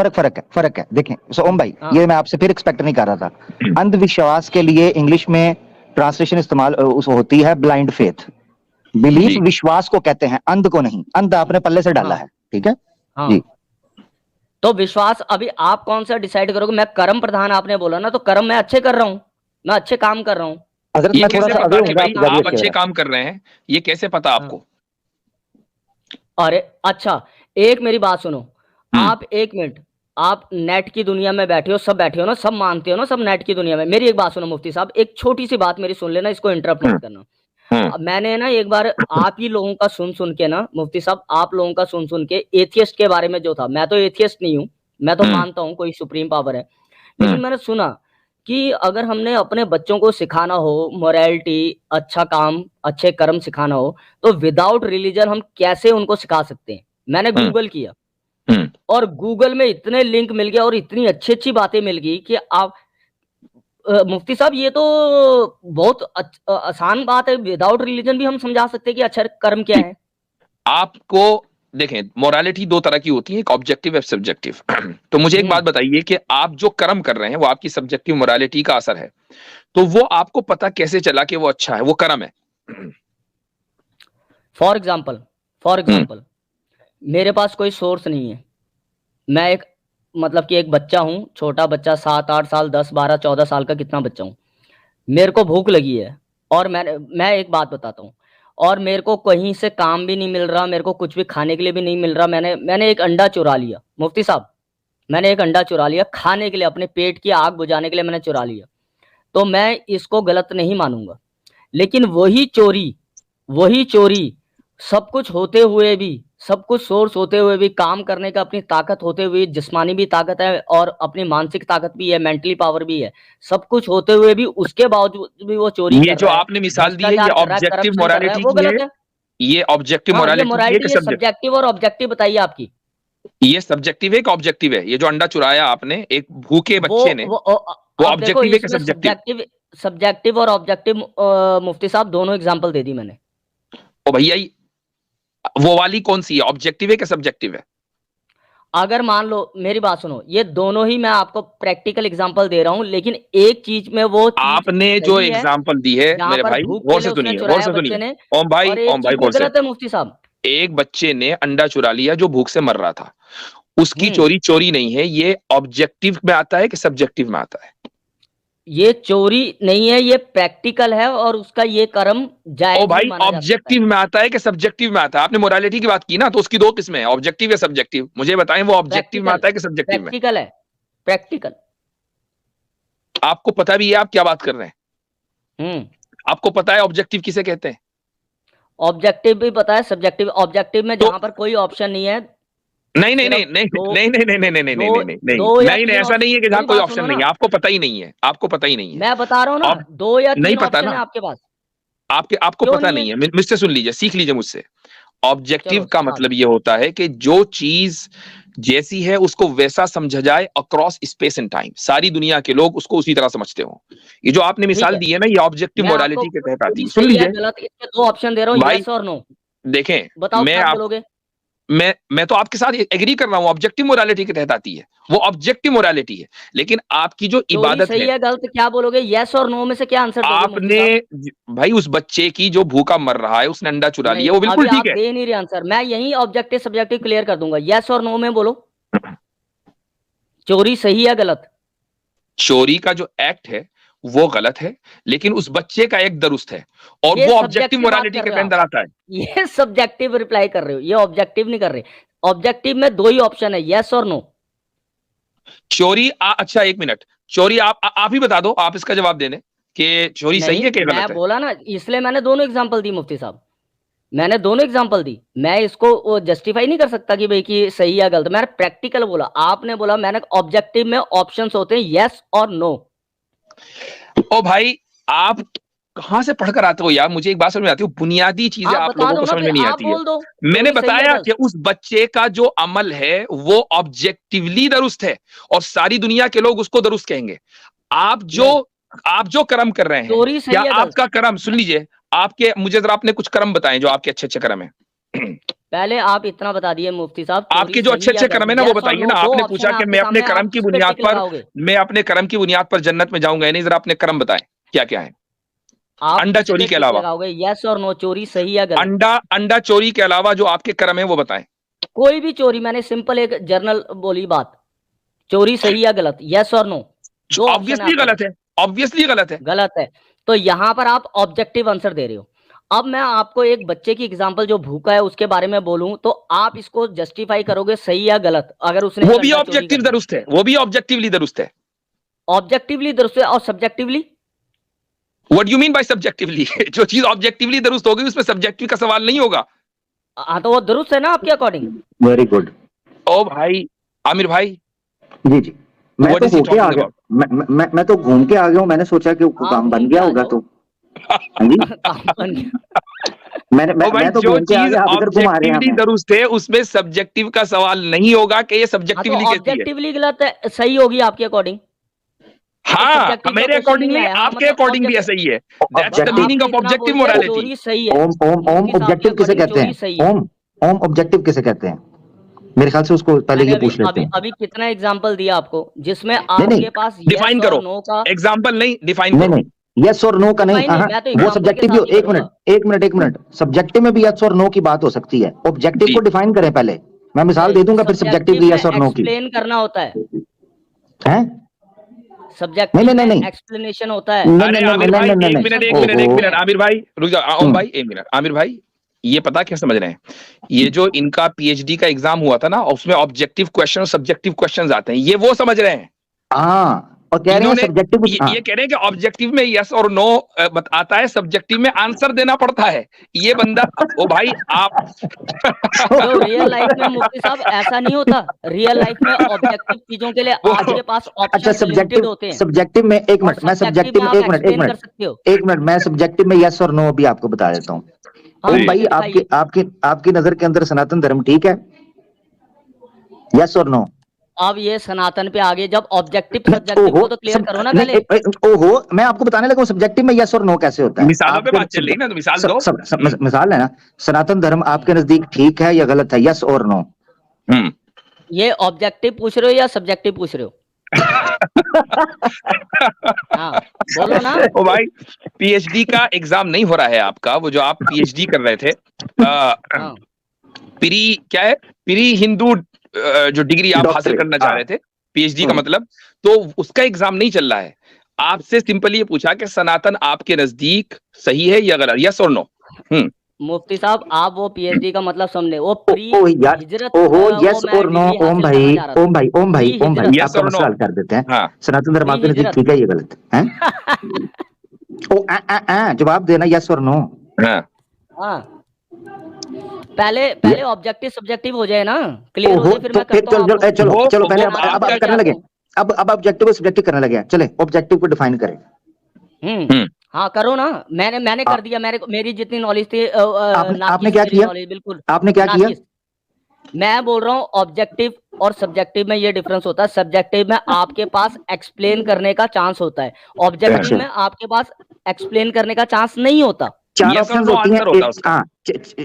[SPEAKER 2] फर्क है। देखें ओम भाई, ये मैं आपसे फिर एक्सपेक्ट नहीं कर रहा था। अंधविश्वास के लिए इंग्लिश में ट्रांसलेशन इस्तेमाल होती है ब्लाइंड फेथ। बिलीफ विश्वास को कहते हैं, अंध को नहीं। अंध आपने पल्ले से डाला है, ठीक है जी।
[SPEAKER 1] तो विश्वास अभी आप कौन सा डिसाइड करोगे? मैं कर्म प्रधान आपने बोला ना, तो कर्म मैं अच्छे कर रहा हूँ, मैं अच्छे काम कर रहा हूँ।
[SPEAKER 3] ये कैसे पता कि भाई आप अच्छे काम कर रहे हैं? ये कैसे पता आपको?
[SPEAKER 1] अरे अच्छा, एक मेरी बात सुनो। आप 1 मिनट, आप नेट की दुनिया में बैठे हो, सब बैठे हो ना, सब मानते हो ना, सब नेट की दुनिया में। मेरी एक बात सुनो मुफ्ती साहब, एक छोटी सी बात मेरी सुन लेना, इसको इंटरप्ट मत करना। मैंने ना एक बार आप ही लोगों का सुन के ना मुफ्ती साहब, आप लोगों का सुन के एथियस्ट के बारे में जो था, मैं तो एथियस्ट नहीं हूँ, मैं तो मानता हूँ कोई सुप्रीम पावर है, लेकिन मैंने सुना कि अगर हमने अपने बच्चों को सिखाना हो मोरालिटी, अच्छा काम, अच्छे कर्म सिखाना हो, तो विदाउट रिलीजन हम कैसे उनको सिखा सकते हैं? मैंने गूगल किया और गूगल में इतने लिंक मिल गया और इतनी अच्छी अच्छी बातें मिल गई कि आप मुफ्ती साहब, ये तो बहुत आसान बात है, विदाउट रिलीजन भी हम समझा सकते हैं कि अच्छा कर्म क्या है।
[SPEAKER 3] आपको देखें, मोरालिटी 2 तरह की होती है, एक ऑब्जेक्टिव है, सब्जेक्टिव। तो मुझे एक बात बताइए कि आप जो कर्म कर रहे हैं वो आपकी सब्जेक्टिव मोरालिटी का असर है, तो वो आपको पता कैसे चला कि वो अच्छा है, वो कर्म है?
[SPEAKER 1] फॉर एग्जाम्पल मेरे पास कोई सोर्स नहीं है, मैं एक मतलब कि एक बच्चा हूं, छोटा बच्चा, 7-8 साल, 10-12 14 साल का, कितना बच्चा हूं, मेरे को भूख लगी है और मैं एक बात बताता हूँ, और मेरे को कहीं से काम भी नहीं मिल रहा, मेरे को कुछ भी खाने के लिए भी नहीं मिल रहा। मैंने एक अंडा चुरा लिया मुफ्ती साहब, मैंने एक अंडा चुरा लिया खाने के लिए, अपने पेट की आग बुझाने के लिए मैंने चुरा लिया, तो मैं इसको गलत नहीं मानूंगा। लेकिन वही चोरी सब कुछ होते हुए भी, सब कुछ सोर्स होते हुए भी, काम करने का अपनी ताकत होते हुए, जिस्मानी भी ताकत है और अपनी मानसिक ताकत भी है, मेंटली पावर भी है, सब कुछ होते हुए भी उसके बावजूद भी वो चोरी कर रहा है।
[SPEAKER 3] ये जो आपने मिसाल दी है, ये ऑब्जेक्टिव मोरालिटी की है, ये ऑब्जेक्टिव मोरालिटी की है।
[SPEAKER 1] सब्जेक्टिव और ऑब्जेक्टिव बताइए आपकी।
[SPEAKER 3] ये सब्जेक्टिव है कि ऑब्जेक्टिव है? ये जो अंडा चुराया आपने एक भूखे बच्चे ने, वो ऑब्जेक्टिव है कि सब्जेक्टिव?
[SPEAKER 1] सब्जेक्टिव और ऑब्जेक्टिव मुफ्ती साहब दोनों एग्जांपल दे दी मैंने।
[SPEAKER 3] ओ भैया, वो वाली कौन सी है, ऑब्जेक्टिव है कि सब्जेक्टिव है?
[SPEAKER 1] अगर मान लो, मेरी बात सुनो, ये दोनों ही मैं आपको प्रैक्टिकल एग्जांपल दे रहा हूं, लेकिन एक चीज में वो चीज
[SPEAKER 3] आपने जो एग्जांपल दी है मेरे भाई, गौर से सुनिए ओम भाई गौर से।
[SPEAKER 1] गलत है मुफ्ती साहब।
[SPEAKER 3] एक बच्चे ने अंडा चुरा लिया जो भूख से मर रहा था, उसकी चोरी नहीं है, ये ऑब्जेक्टिव में आता है कि सब्जेक्टिव में आता है?
[SPEAKER 1] ये चोरी नहीं है, ये प्रैक्टिकल है और उसका ये कर्म जायज
[SPEAKER 3] भाई ऑब्जेक्टिव में आता है कि सब्जेक्टिव में आता है? आपने मोरालिटी की बात की ना, तो उसकी 2 किस्में हैं, ऑब्जेक्टिव या सब्जेक्टिव। मुझे बताएं वो ऑब्जेक्टिव में आता है कि सब्जेक्टिव में?
[SPEAKER 1] प्रैक्टिकल है, प्रैक्टिकल।
[SPEAKER 3] आपको पता भी है आप क्या बात कर रहे हैं? आपको पता है ऑब्जेक्टिव किसे कहते हैं?
[SPEAKER 1] ऑब्जेक्टिव भी पता है, सब्जेक्टिव। ऑब्जेक्टिव में जहां पर कोई ऑप्शन नहीं है,
[SPEAKER 3] नहीं नहीं नहीं नहीं नहीं नहीं नहीं नहीं नहीं नहीं नहीं नहीं, ऐसा नहीं है कि जहां कोई ऑप्शन नहीं है। आपको पता ही नहीं है, आपको पता ही नहीं है।
[SPEAKER 1] मैं बता रहा हूँ ना, 2 या 3 ऑप्शन है आपके पास।
[SPEAKER 3] आपको पता नहीं है। मुझसे सुन लीजिए, सीख लीजिए मुझसे। ऑब्जेक्टिव का मतलब ये होता है कि जो चीज जैसी है उसको वैसा समझा जाए अक्रॉस स्पेस एंड टाइम, सारी दुनिया के लोग उसको उसी तरह समझते हो। ये जो आपने मिसाल दी है ना, ये ऑब्जेक्टिव मोरालिटी के तहत आती है। सुन लीजिए,
[SPEAKER 1] गलत, इसके 2 ऑप्शन दे रहा हूँ, यस और नो।
[SPEAKER 3] देखें,
[SPEAKER 1] बताओ क्या बोलोगे?
[SPEAKER 3] मैं तो आपके साथ एग्री कर रहा हूं, ऑब्जेक्टिव मोरालिटी के तहत आती है, वो ऑब्जेक्टिव मोरालिटी है। लेकिन आपकी जो इबादत
[SPEAKER 1] सही है गलत क्या बोलोगे? यस और नो में से क्या आंसर दोगे?
[SPEAKER 3] आपने भाई उस बच्चे की जो भूखा मर रहा है, उसने अंडा चुरा लिया, वो बिल्कुल ठीक है।
[SPEAKER 1] दे नहीं रहे आंसर, मैं यही ऑब्जेक्टिव सब्जेक्टिव क्लियर कर दूंगा। यस और नो में बोलो, चोरी सही है गलत?
[SPEAKER 3] चोरी का जो एक्ट है वो गलत है, लेकिन उस बच्चे का एक दुरुस्त है, और वो ऑब्जेक्टिव मोरालिटी के अंदर आता है।
[SPEAKER 1] ये सब्जेक्टिव रिप्लाई कर रहे हो, ये ऑब्जेक्टिव नहीं कर रहे। ऑब्जेक्टिव में 2 ही ऑप्शन है, यस और नो।
[SPEAKER 3] चोरी अच्छा 1 मिनट, चोरी आप ही बता दो, आप इसका जवाब देने कि चोरी सही है कि गलत है।
[SPEAKER 1] मैं बोला ना, इसलिए मैंने दोनों एग्जांपल दी मुफ्ती साहब, मैंने दोनों एग्जांपल दी। मैं इसको जस्टिफाई नहीं कर सकता कि भाई कि सही या गलत, मैंने प्रैक्टिकल बोला। आपने बोला, मैंने ऑब्जेक्टिव में ऑप्शंस होते हैं यस और नो।
[SPEAKER 3] ओ भाई, आप कहां से पढ़कर आते हो यार? मुझे एक बात समझ में आती है, बुनियादी चीजें आप लोगों को समझ में नहीं आती है। मैंने बताया कि उस बच्चे का जो अमल है वो ऑब्जेक्टिवली दुरुस्त है, और सारी दुनिया के लोग उसको दुरुस्त कहेंगे। आप जो कर्म कर रहे हैं, क्या आपका कर्म, सुन लीजिए, आपके, मुझे जरा आपने कुछ कर्म बताएं जो आपके अच्छे अच्छे कर्म है।
[SPEAKER 1] पहले आप इतना बता दिए मुफ्ती साहब,
[SPEAKER 3] आपके जो अच्छे अच्छे कर्म है ना वो बताइए ना। आपने पूछा कि मैं अपने कर्म की बुनियाद पर जन्नत में जाऊंगा, नहीं, जरा अपने कर्म बताएं क्या क्या है अंडा चोरी के अलावा।
[SPEAKER 1] यस और नो, चोरी सही या गलत?
[SPEAKER 3] अंडा चोरी के अलावा जो आपके कर्म है वो बताएं।
[SPEAKER 1] कोई भी चोरी, मैंने सिंपल एक जर्नल बोली बात, चोरी सही या गलत, यस और नो।
[SPEAKER 3] ऑब्वियसली गलत है, ऑब्वियसली गलत है,
[SPEAKER 1] गलत है। तो यहां पर आप ऑब्जेक्टिव आंसर दे रहे हो। अब मैं आपको एक बच्चे की एग्जांपल जो भूखा है उसके बारे में बोलूं, तो आप इसको जस्टिफाई करोगे सही या गलत? अगर उसने,
[SPEAKER 3] वो भी ऑब्जेक्टिव दुरुस्त है, वो भी ऑब्जेक्टिवली दुरुस्त है।
[SPEAKER 1] ऑब्जेक्टिवली दुरुस्त है, और subjectively?
[SPEAKER 3] What you mean by subjectively? जो चीज ऑब्जेक्टिवली दुरुस्त होगी उसमें सब्जेक्टिव का सवाल नहीं होगा।
[SPEAKER 1] हाँ, तो वो दुरुस्त है ना आपके अकॉर्डिंग?
[SPEAKER 2] Very good.
[SPEAKER 3] ओ भाई आमिर भाई,
[SPEAKER 2] जी जी, मैं तो घूम के आ गया, मैं तो घूम के आ गया हूँ। मैंने सोचा कि काम बन गया होगा, तो मैं तो
[SPEAKER 3] जो चीज ऑब्जेक्टिवली दुरुस्त है उसमें सब्जेक्टिव का सवाल नहीं होगा कि ये सब्जेक्टिवली कैसी है।
[SPEAKER 1] ऑब्जेक्टिवली गलत है, सही होगी आपके अकॉर्डिंग?
[SPEAKER 3] हाँ, मेरे अकॉर्डिंग नहीं, आपके अकॉर्डिंग भी ऐसा ही है। That's the meaning of objective morality.
[SPEAKER 1] सही है।
[SPEAKER 2] ओम ऑब्जेक्टिव किसे कहते हैं? ओम ऑब्जेक्टिव किसे कहते हैं? मेरे ख्याल से उसको पहले ये पूछ लेते हैं।
[SPEAKER 1] अभी कितना एग्जांपल दिया आपको जिसमें आपके पास
[SPEAKER 3] डिफाइन करो, नो का एग्जांपल नहीं, डिफाइन करो।
[SPEAKER 2] यस और नो का नहीं, वो सब्जेक्टिव भी। एक मिनट, सब्जेक्टिव में भी यस और नो की बात हो सकती है। ऑब्जेक्टिव को डिफाइन करें पहले, मैं मिसाल दे दूंगा, फिर सब्जेक्टिव की यस और नो की
[SPEAKER 1] एक्सप्लेन करना होता है।
[SPEAKER 2] सब्जेक्टिव
[SPEAKER 1] नहीं, एक्सप्लेनेशन होता है।
[SPEAKER 3] एक मिनट आमिर भाई, रुक जाओ। ओम भाई एक मिनट, आमिर भाई, ये पता क्या समझ रहे हैं? ये जो इनका पीएचडी का एग्जाम हुआ था ना, उसमें ऑब्जेक्टिव क्वेश्चन और सब्जेक्टिव क्वेश्चंस आते हैं, ये वो समझ रहे हैं।
[SPEAKER 2] और कह रहे हैं सब्जेक्टिव,
[SPEAKER 3] ये कह रहे हैं कि ऑब्जेक्टिव में यस और नो आता है, सब्जेक्टिव में आंसर देना पड़ता है। ये बंदा, ओ भाई आप
[SPEAKER 1] तो रियल लाइफ में मुफ्ती साहब ऐसा नहीं होता। रियल लाइफ में ऑब्जेक्टिव चीजों के लिए आपके पास ऑप्शन लिमिटेड होते हैं।
[SPEAKER 2] सब्जेक्टिव में एक मिनट, मैं सब्जेक्टिव में एक मिनट मैं सब्जेक्टिव में यस और नो भी आपको बता देता हूँ। भाई आपकी नजर के अंदर सनातन धर्म ठीक है? यस और नो?
[SPEAKER 1] अब ये सनातन पे आगे, जब ऑब्जेक्टिव सब्जेक्टिव को तो क्लियर करो ना पहले।
[SPEAKER 2] ओहो, मैं आपको बताने लगा सब्जेक्टिव में यस और नो कैसे होता है।
[SPEAKER 3] मिसालों पे बात चल रही है ना, तो मिसाल दो।
[SPEAKER 2] मिसाल है ना, सनातन धर्म आपके नजदीक ठीक है या गलत है? यस और नो।
[SPEAKER 1] ये ऑब्जेक्टिव पूछ रहे हो या सब्जेक्टिव पूछ रहे हो? हाँ, बोलो ना।
[SPEAKER 3] ओ भाई, पीएचडी का एग्जाम नहीं हो रहा है आपका, वो जो आप पीएचडी कर रहे थे, क्या है, प्री हिंदू जो डिग्री आप हासिल करना चाह रहे थे, पीएचडी का मतलब, तो उसका एग्जाम नहीं चल रहा है। आपसे सिंपली ये पूछा कि सनातन आपके नजदीक सही है या गलत, यस और नो।
[SPEAKER 1] मुफ्ती साहब, आप वो पीएचडी का मतलब समझे, वो प्री हिजरत।
[SPEAKER 2] यस और नो। ओम भाई यस और नो कर देते हैं। सनातन धर्म आपके नजदीक ठीक है या गलत है? जवाब देना, यस और नो।
[SPEAKER 1] पहले ऑब्जेक्टिव सब्जेक्टिव हो जाए ना, क्लियर हो जाए, फिर मैं करता हूं।
[SPEAKER 2] चलो पहले अब करने लगे, अब ऑब्जेक्टिव और सब्जेक्टिव करने लगे। चले ऑब्जेक्टिव को डिफाइन करें।
[SPEAKER 1] हाँ करो ना, मैंने कर दिया, मेरी जितनी नॉलेज थी।
[SPEAKER 2] आपने क्या किया?
[SPEAKER 1] बिल्कुल
[SPEAKER 2] आपने क्या किया?
[SPEAKER 1] मैं बोल रहा हूँ ऑब्जेक्टिव और सब्जेक्टिव में ये डिफरेंस होता है। सब्जेक्टिव में आपके पास एक्सप्लेन करने का चांस होता है, ऑब्जेक्टिव में आपके पास एक्सप्लेन करने का चांस नहीं होता।
[SPEAKER 2] चार ऑप्शंस होती हैं,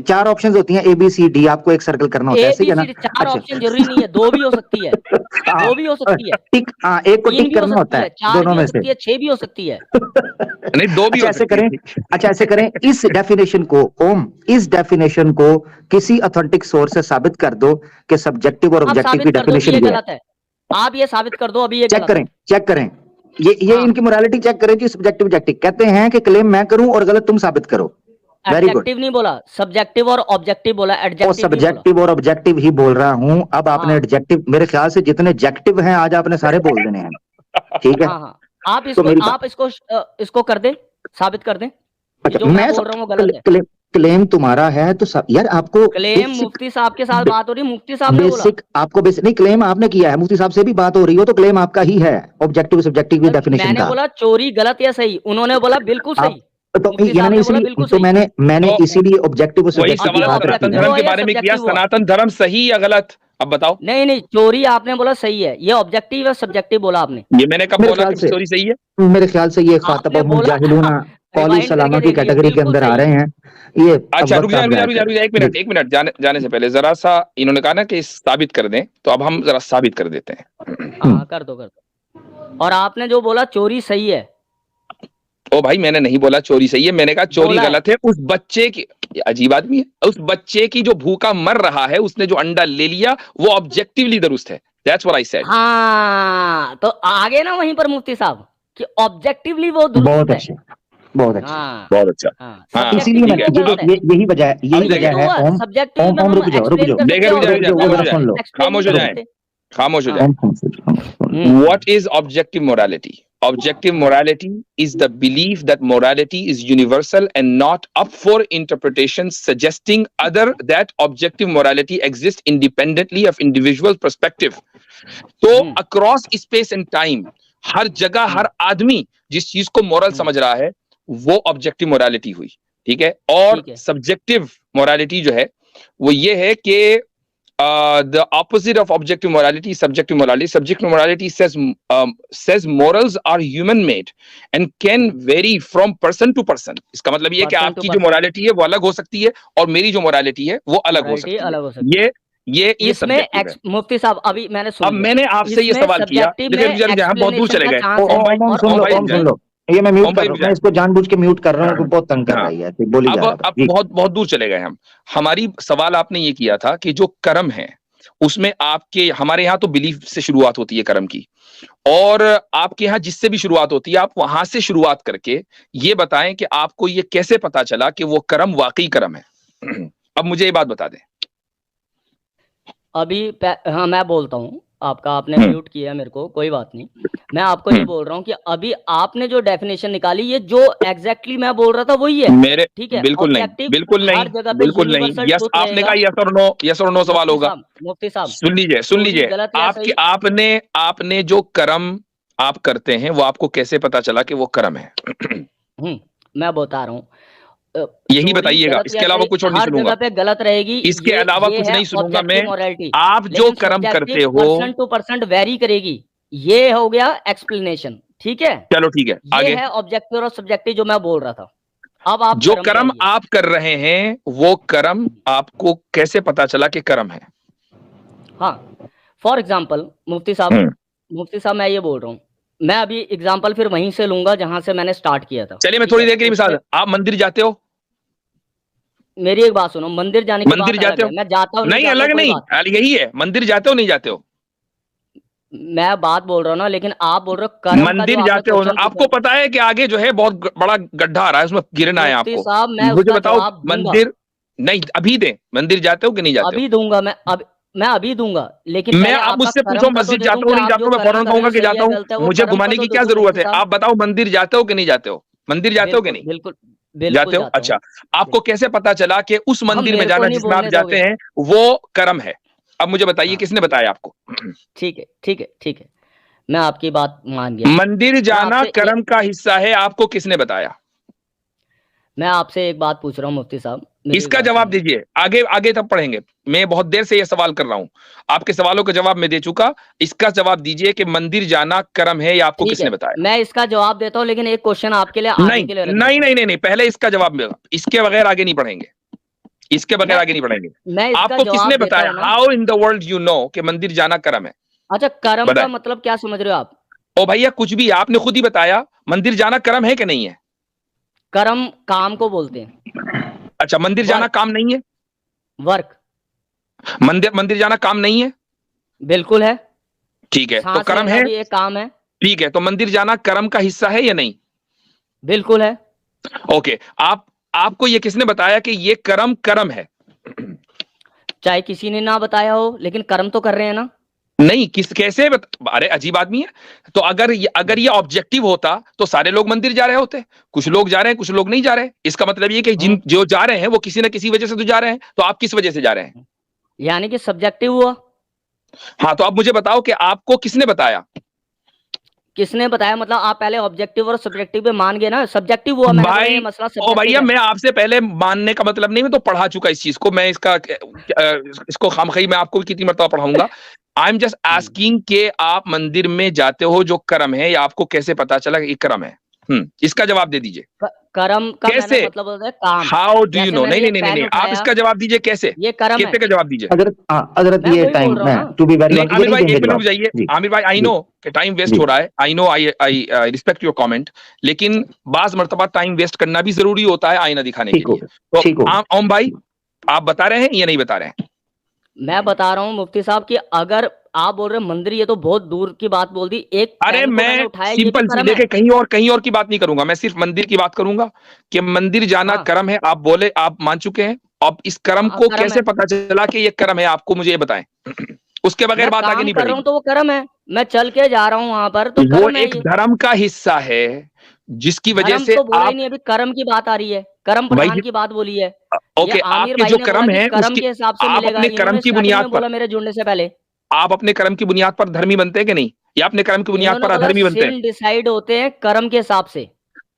[SPEAKER 2] चार ऑप्शंस होती हैं, ABCD, आपको एक सर्कल करना होता है, सही है ना?
[SPEAKER 1] चार ऑप्शन जरूरी नहीं है, दो भी हो सकती है, दो भी हो सकती है,
[SPEAKER 2] टिक, एक को टिक करना होता है, दोनों में से
[SPEAKER 1] 6 भी हो सकती है,
[SPEAKER 3] नहीं 2 भी हो सकती है।
[SPEAKER 2] अच्छा ऐसे करें, इस डेफिनेशन को इस डेफिनेशन को किसी ऑथेंटिक सोर्स से साबित कर दो कि सब्जेक्टिव और ऑब्जेक्टिव की डेफिनेशन
[SPEAKER 1] गलत है। आप ये साबित कर दो, अभी ये
[SPEAKER 2] चेक करें ये इनकी मोरालिटी चेक करें कि सब्जेक्टिव ऑब्जेक्टिव कहते हैं कि क्लेम मैं करूं और गलत तुम साबित करो। Very good.
[SPEAKER 1] नहीं बोला, सब्जेक्टिव और ऑब्जेक्टिव बोला, एडजेक्टिव
[SPEAKER 2] सब्जेक्टिव और ऑब्जेक्टिव ही बोल रहा हूं। अब आपने एडजेक्टिव, मेरे ख्याल से जितने एडजेक्टिव हैं आज आपने सारे बोल देने हैं, ठीक है?
[SPEAKER 1] आप इसको कर दें, साबित कर दें। जो मैं बोल रहा हूँ गलत है।
[SPEAKER 2] क्लेम तुम्हारा है तो यार आपको
[SPEAKER 1] क्लेम मुफ्ती साहब के साथ बात हो रही है, मुफ्ती साहब ने बोला
[SPEAKER 2] आपको बेसिक नहीं, क्लेम आपने किया है, मुफ्ती साहब से भी बात हो रही हो तो क्लेम आपका ही है, ऑब्जेक्टिव सब्जेक्टिव की डेफिनेशन का।
[SPEAKER 1] मैंने बोला चोरी गलत या सही, उन्होंने बोला बिल्कुल सही।
[SPEAKER 2] तो मैंने इसीलिए ऑब्जेक्टिव
[SPEAKER 3] सनातन धर्म के बारे में किया, सनातन धर्म सही या गलत, अब बताओ।
[SPEAKER 1] नहीं चोरी आपने बोला सही है, ये ऑब्जेक्टिव या सब्जेक्टिव बोला आपने?
[SPEAKER 3] ये मैंने कब बोला कि चोरी सही है?
[SPEAKER 2] मेरे ख्याल से ये खातब जाहिलूना कौली सलामा की कैटेगरी के अंदर आ रहे हैं ये।
[SPEAKER 3] अच्छा रुक जा एक मिनट जाने से पहले जरा सा इन्होंने कहा ना कि साबित कर दें, तो अब हम जरा साबित कर देते हैं।
[SPEAKER 1] हाँ कर दो। और आपने जो बोला चोरी सही है,
[SPEAKER 3] ओ भाई मैंने नहीं बोला चोरी सही है, मैंने कहा चोरी गलत है। उस बच्चे की, अजीब आदमी है, उस बच्चे की जो भूखा मर रहा है, उसने जो अंडा ले लिया वो ऑब्जेक्टिवली दुरुस्त है। That's what I said.
[SPEAKER 1] हाँ तो आगे ना वहीं पर मुफ्ती साहब कि ऑब्जेक्टिवली वो दुरुस्त है।
[SPEAKER 2] बहुत अच्छा। इसीलिए यही वजह है।
[SPEAKER 3] खामोश हो जाए। What is objective morality? Objective morality is the belief that morality is universal and not up for interpretation, suggesting that objective morality exists independently of individual perspective. तो across space and time, हर जगह हर आदमी जिस चीज को moral समझ रहा है वो ऑब्जेक्टिव मोरालिटी हुई, ठीक है? और सब्जेक्टिव मोरालिटी जो है वो ये है कि the opposite of objective morality is subjective morality. Subjective morality says morals are human made and can vary from person to person. इसका मतलब ये कि आपकी जो मोरालिटी है वो अलग हो सकती है और मेरी जो मोरालिटी है वो अलग हो सकती है। ये
[SPEAKER 1] इसमें मुफ्ती साहब अभी
[SPEAKER 3] मैंने आपसे ये सवाल किया, हम बहुत दूर चले गए।
[SPEAKER 2] सुन लो ये मैं म्यूट कर रहा हूं, मैं इसको जानबूझ के म्यूट कर रहा हूं, बहुत तंग कर रही है।
[SPEAKER 3] अब बहुत दूर चले गए हम। हमारी सवाल आपने ये किया था कि जो कर्म है उसमें आपके, हमारे यहाँ तो बिलीफ से शुरुआत होती है कर्म की, और आपके यहाँ जिससे भी शुरुआत होती है आप वहां से शुरुआत करके ये बताएं कि आपको ये कैसे पता चला कि वो कर्म वाकई कर्म है। अब मुझे ये बात बता दें।
[SPEAKER 1] अभी हाँ मैं बोलता हूँ, आपने म्यूट किया मेरे को, कोई बात नहीं। मैं आपको ये बोल रहा हूँ कि अभी आपने जो डेफिनेशन निकाली, ये जो एग्जैक्टली मैं बोल रहा था वही है मेरे, ठीक है?
[SPEAKER 3] बिल्कुल नहीं। यस आपने कहा यस और नो सवाल होगा।
[SPEAKER 1] मुफ्ती साहब
[SPEAKER 3] सुन लीजिए आपने जो कर्म आप करते हैं वो आपको कैसे पता चला कि वो कर्म है?
[SPEAKER 1] मैं बता रहा हूँ,
[SPEAKER 3] यही बताइएगा, इसके अलावा कुछ और नहीं सुनूंगा।
[SPEAKER 1] जगह पे गलत रहेगी,
[SPEAKER 3] इसके अलावा कुछ नहीं सुनूंगा मैं। आप जो कर्म करते हो
[SPEAKER 1] परसेंट टू परसेंट वेरी करेगी, ये हो गया एक्सप्लेनेशन, ठीक है?
[SPEAKER 3] चलो ठीक है, आगे
[SPEAKER 1] ये है ऑब्जेक्टिव और सब्जेक्टिव जो मैं बोल रहा था। अब आप
[SPEAKER 3] जो कर्म आप कर रहे हैं वो कर्म आपको कैसे पता चला कि कर्म है?
[SPEAKER 1] हाँ फॉर एग्जाम्पल मुफ्ती साहब मैं ये बोल रहा हूँ, मैं अभी एग्जाम्पल फिर वहीं से लूंगा जहां से मैंने स्टार्ट किया था।
[SPEAKER 3] चलिए मैं थोड़ी देर के लिए मिसाल, आप मंदिर जाते हो?
[SPEAKER 1] मेरी एक बात सुनो, मंदिर जाने की
[SPEAKER 3] मंदिर जाते हो?
[SPEAKER 1] मैं जाता हूँ
[SPEAKER 3] नहीं, अलग नहीं, यही है, मंदिर जाते हो नहीं जाते हो?
[SPEAKER 1] मैं बात बोल रहा हूँ ना, लेकिन आप बोल रहे हो
[SPEAKER 3] मंदिर जाते हो, आपको पता है कि आगे जो है बहुत बड़ा गड्ढा आ रहा है, उसमें गिरना है आपको। मुझे बताओ मंदिर नहीं, अभी दे, मंदिर जाते हो कि नहीं जाते?
[SPEAKER 1] अभी दूंगा मैं अभी दूंगा, लेकिन
[SPEAKER 3] मैं आप मुझसे पूछो मस्जिद जाता हूँ नहीं जाता हूँ, मैं फौरन कहूंगा कि जाता हूँ। मुझे घुमाने की क्या जरूरत है? आप बताओ मंदिर जाते हो कि नहीं जाते हो? मंदिर जाते हो कि नहीं?
[SPEAKER 1] बिल्कुल
[SPEAKER 3] जाते हो? अच्छा, आपको कैसे पता चला कि उस मंदिर में जाना जिसमें आप जाते हैं वो कर्म है? अब मुझे बताइए किसने बताया आपको?
[SPEAKER 1] ठीक है, ठीक है, ठीक है, मैं आपकी बात मान गया।
[SPEAKER 3] मंदिर जाना कर्म का हिस्सा है, आपको किसने बताया?
[SPEAKER 1] मैं आपसे एक बात पूछ रहा हूँ मुफ्ती साहब,
[SPEAKER 3] इसका जवाब दीजिए, आगे आगे तब पढ़ेंगे। मैं बहुत देर से ये सवाल कर रहा हूं, आपके सवालों का जवाब मैं दे चुका। इसका जवाब दीजिए कि मंदिर जाना कर्म है, या आपको किसने बताया?
[SPEAKER 1] मैं इसका जवाब देता हूं, लेकिन एक क्वेश्चन आपके लिए आगे के लिए
[SPEAKER 3] नहीं नहीं नहीं नहीं, पहले इसका जवाब मिलेगा, इसके बगैर आगे नहीं पढ़ेंगे, इसके बगैर आगे नहीं पढ़ेंगे। आपको किसने बताया? How in the world you know कि मंदिर जाना कर्म है?
[SPEAKER 1] अच्छा, कर्म का मतलब क्या समझ रहे हो आप?
[SPEAKER 3] ओ भैया कुछ भी, आपने खुद ही बताया मंदिर जाना कर्म है कि नहीं है?
[SPEAKER 1] कर्म काम को बोलते हैं।
[SPEAKER 3] अच्छा, मंदिर जाना काम नहीं है?
[SPEAKER 1] वर्क।
[SPEAKER 3] मंदिर जाना काम नहीं है?
[SPEAKER 1] बिल्कुल है।
[SPEAKER 3] ठीक है, तो कर्म है,
[SPEAKER 1] ये काम है।
[SPEAKER 3] ठीक है, तो मंदिर जाना कर्म का हिस्सा है या नहीं?
[SPEAKER 1] बिल्कुल है। ओके,
[SPEAKER 3] आपको ये किसने बताया कि ये कर्म है?
[SPEAKER 1] चाहे किसी ने ना बताया हो, लेकिन कर्म तो कर रहे हैं ना।
[SPEAKER 3] नहीं, कैसे अरे अजीब आदमी है। तो अगर ये ऑब्जेक्टिव होता तो सारे लोग मंदिर जा रहे होते। कुछ लोग जा रहे हैं, कुछ लोग नहीं जा रहे। इसका मतलब ये कि जो जा रहे हैं वो किसी ना किसी वजह से तो जा रहे हैं। तो आप किस वजह से जा रहे हैं?
[SPEAKER 1] यानी कि सब्जेक्टिव हुआ।
[SPEAKER 3] हाँ, तो अब मुझे बताओ कि आपको किसने बताया?
[SPEAKER 1] किसने बताया मतलब आप पहले ऑब्जेक्टिव और सब्जेक्टिव पे मान गए ना। सब्जेक्टिव हुआ, मैंने मसला सब्जेक्टिव।
[SPEAKER 3] ओ भैया, मैं आपसे पहले मानने का मतलब नहीं, मैं तो पढ़ा चुका इस चीज को। मैं इसको खामखी मैं आपको कितनी मरतबा पढ़ाऊंगा। आई एम जस्ट आस्किंग के आप मंदिर में जाते हो जो कर्म है, या आपको कैसे पता चला कि ये कर्म है? इसका जवाब दे दीजिए।
[SPEAKER 1] कर्म का
[SPEAKER 3] कैसे?
[SPEAKER 1] मतलब होता है काम।
[SPEAKER 3] How do you know? नहीं नहीं नहीं, आप इसका जवाब दीजिए कैसे?
[SPEAKER 1] ये कर्म
[SPEAKER 3] कैसे का जवाब दीजिए?
[SPEAKER 2] अगर ये time to be very
[SPEAKER 3] Aamir भाई एक मिनट रुक जाइए। आमिर भाई, आई नो कि टाइम वेस्ट हो रहा है, I know, I respect your comment, लेकिन बाज मर्तबा टाइम वेस्ट करना भी जरूरी होता है आईना दिखाने के लिए। तो ओम भाई, आप बता रहे हैं या नहीं बता रहे हैं?
[SPEAKER 1] मैं बता रहा हूं मुफ्ती साहब कि अगर आप बोल रहे हैं मंदिर, ये तो बहुत दूर की बात बोल दी। एक
[SPEAKER 3] अरे मैं सिंपल सी देखे, कहीं और की बात नहीं करूंगा, मैं सिर्फ मंदिर की बात करूंगा कि मंदिर जाना कर्म है। आप बोले, आप मान चुके हैं। अब इस कर्म को कैसे पता चला कि ये कर्म है, आपको मुझे ये बताएं। उसके बगैर बात आगे नहीं बढ़ेगी।
[SPEAKER 1] तो वो कर्म है, मैं चल के जा रहा हूँ वहां पर, तो
[SPEAKER 3] वो एक धर्म का हिस्सा है जिसकी वजह से
[SPEAKER 1] तो बोला ही नहीं, अभी कर्म की बात आ रही है, कर्म प्रधान की बात बोली है।
[SPEAKER 3] ओके, आपके जो कर्म है
[SPEAKER 1] कर्म के हिसाब से
[SPEAKER 3] आप अपने कर्म की बुनियाद पर,
[SPEAKER 1] मेरे जुड़ने से पहले
[SPEAKER 3] आप अपने कर्म की बुनियाद पर धर्मी बनते हैं कि नहीं, या अपने कर्म की बुनियाद पर अधर्मी बनते हैं?
[SPEAKER 1] डिसाइड होते हैं कर्म के हिसाब से।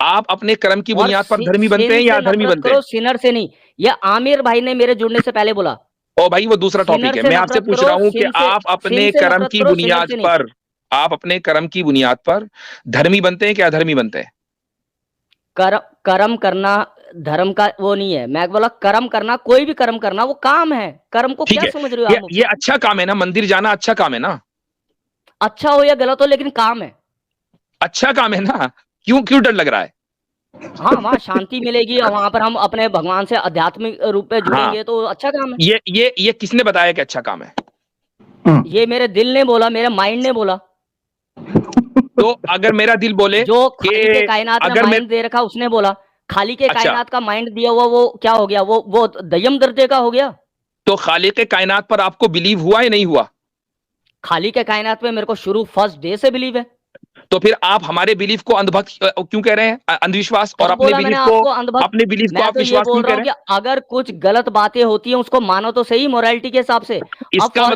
[SPEAKER 3] आप अपने कर्म की बुनियाद पर धर्मी बनते हैं या अधर्मी बनते हैं?
[SPEAKER 1] सिनर से नहीं, ये आमिर भाई ने मेरे जुड़ने से पहले बोला।
[SPEAKER 3] ओ भाई, वो दूसरा टॉपिक है। मैं आपसे पूछ रहा हूँ कि आप अपने कर्म की बुनियाद पर, आप अपने कर्म की बुनियाद पर धर्मी बनते हैं कि अधर्मी बनते हैं?
[SPEAKER 1] कर्म करना धर्म का वो नहीं है। मैं बोला कर्म करना, कोई भी कर्म करना वो काम है। कर्म को क्या समझ रहे हो आप?
[SPEAKER 3] ये अच्छा काम है ना, मंदिर जाना अच्छा काम है ना?
[SPEAKER 1] अच्छा हो या गलत हो, लेकिन काम है।
[SPEAKER 3] अच्छा काम है ना? क्यों डर लग रहा है?
[SPEAKER 1] हाँ, वहाँ शांति मिलेगी और वहां पर हम अपने भगवान से आध्यात्मिक रूप में जुड़ेंगे। तो अच्छा काम है।
[SPEAKER 3] ये किसने बताया कि अच्छा काम है?
[SPEAKER 1] ये मेरे दिल ने बोला, मेरे माइंड ने बोला।
[SPEAKER 3] तो अगर मेरा दिल बोले,
[SPEAKER 1] जो खाली के कायनात में माइंड दे रखा, उसने बोला। खाली के कायनात का माइंड दिया हुआ वो क्या हो गया? वो दयम दर्जे का हो गया।
[SPEAKER 3] तो खाली के कायनात पर आपको बिलीव हुआ या नहीं हुआ?
[SPEAKER 1] खाली के कायनात में मेरे को शुरू फर्स्ट डे से बिलीव है।
[SPEAKER 3] तो फिर आप हमारे बिलीफ को अंधभक्त क्यों कह रहे हैं? अंधविश्वास। और अपने बिलीफ को आप विश्वास नहीं कह रहे?
[SPEAKER 1] अगर कुछ गलत बातें होती हैं उसको मानो तो सही, मोरालिटी के हिसाब से।
[SPEAKER 3] इसका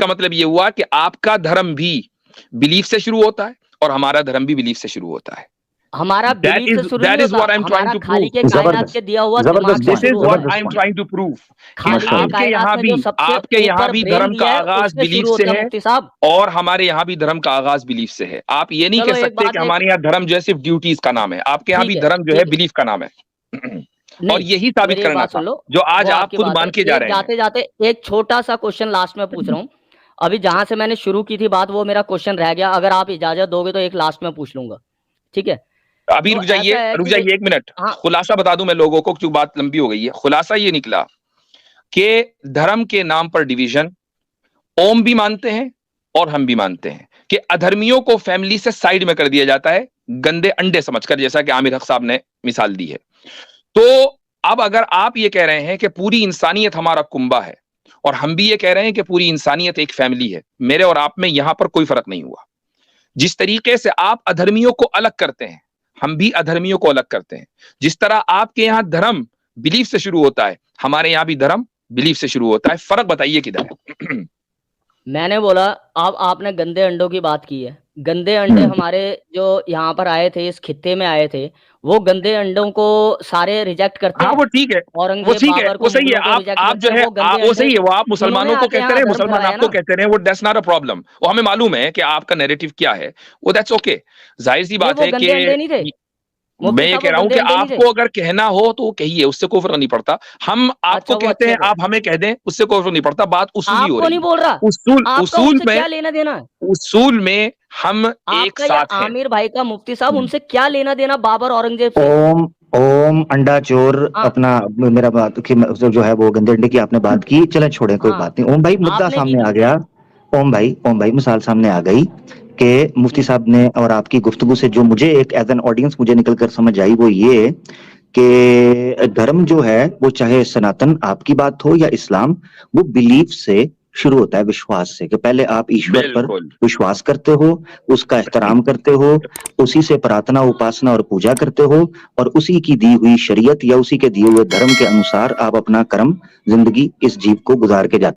[SPEAKER 3] मतलब ये हुआ कि आपका धर्म भी बिलीफ से शुरू होता है और हमारा धर्म भी बिलीफ से शुरू होता है।
[SPEAKER 1] हमारा बिलीफ से शुरू नहीं होता, हमारा खाली के कायनात के दिया हुआ दिमाग से शुरू होता है।
[SPEAKER 3] This is what I am trying to prove। आपके यहाँ भी धर्म का आगाज बिलीफ से है और हमारे यहाँ भी धर्म का आगाज बिलीफ से है। आप ये नहीं कह सकते कि हमारे यहाँ धर्म जो है सिर्फ ड्यूटीज का नाम है। आपके यहाँ भी धर्म जो है बिलीफ का नाम है। और यही साबित करना था जो आज आप खुद मान के जा रहे हैं।
[SPEAKER 1] जाते जाते एक छोटा सा क्वेश्चन लास्ट में पूछ रहा हूँ। अभी जहां से मैंने शुरू की थी बात, वो मेरा क्वेश्चन रह गया। अगर आप इजाजत दोगे तो एक लास्ट में पूछ लूंगा, ठीक है?
[SPEAKER 3] अभी रुक जाइए 1 मिनट। खुलासा बता दूं मैं लोगों को, क्योंकि बात लंबी हो गई है। खुलासा ये निकला कि धर्म के नाम पर डिवीजन ओम भी मानते हैं और हम भी मानते हैं कि अधर्मियों को फैमिली से साइड में कर दिया जाता है, गंदे अंडे समझकर, जैसा कि आमिर हक साहब ने मिसाल दी है। तो अब अगर आप ये कह रहे हैं कि पूरी इंसानियत हमारा कुंबा है और हम भी ये कह रहे हैं कि पूरी इंसानियत एक फैमिली है, मेरे और आप में यहां पर कोई फर्क नहीं हुआ। जिस तरीके से आप अधर्मियों को अलग करते हैं, हम भी अधर्मियों को अलग करते हैं। जिस तरह आपके यहाँ धर्म बिलीफ से शुरू होता है, हमारे यहाँ भी धर्म बिलीफ से शुरू होता है। फर्क बताइए किधर है?
[SPEAKER 1] मैंने बोला, अब आपने गंदे अंडों की बात की है। गंदे अंडे हमारे जो यहाँ पर आए थे, इस खित्ते में आए थे, वो गंदे अंडों को सारे रिजेक्ट करते हैं।
[SPEAKER 3] वो ठीक है, वो ठीक है, वो सही है। आप जो है वो सही है, वो आप मुसलमानों को कहते रहे, मुसलमान आपको कहते रहे, वो दैट्स नॉट अ प्रॉब्लम। वो हमें मालूम है कि आपका नैरेटिव क्या है, वो दैट्स ओके। जाहिर सी बात है कि मैं ये कह रहा हूं कि आपको अगर कहना हो तो कहिए, उससे कोई फर्क नहीं पड़ता। हम आपको कहते हैं, आप हमें कह दें, उससे कोई फर्क नहीं पड़ता। बात उसूली हो रही है। नहीं बोल रहा, उसूल में क्या लेना देना है? उसूल में हम एक साथ हैं।
[SPEAKER 1] आमिर भाई का मुफ्ती साहब, उनसे क्या लेना देना बाबर औरंगजेब से?
[SPEAKER 2] ओम अंडा चोर अपना मेरा बात कि जो है वो गंदे अंडे की आपने बात की, चले छोड़े, कोई बात नहीं। ओम भाई मुद्दा सामने आ गया। ओम भाई मिसाल सामने आ गई कि मुफ्ती साहब ने और आपकी गुफ्तगू से जो मुझे एक एज एन ऑडियंस मुझे निकल कर समझ आई, वो ये कि धर्म जो है वो चाहे सनातन आपकी बात हो या इस्लाम, वो बिलीफ से शुरू होता है, विश्वास से, कि पहले आप ईश्वर पर विश्वास करते हो, उसका एहतराम करते हो, उसी से प्रार्थना, उपासना और पूजा करते हो, और उसी की दी हुई शरीयत या उसी के दिए हुए धर्म के अनुसार आप अपना कर्म, जिंदगी इस जीव को गुजार के जाते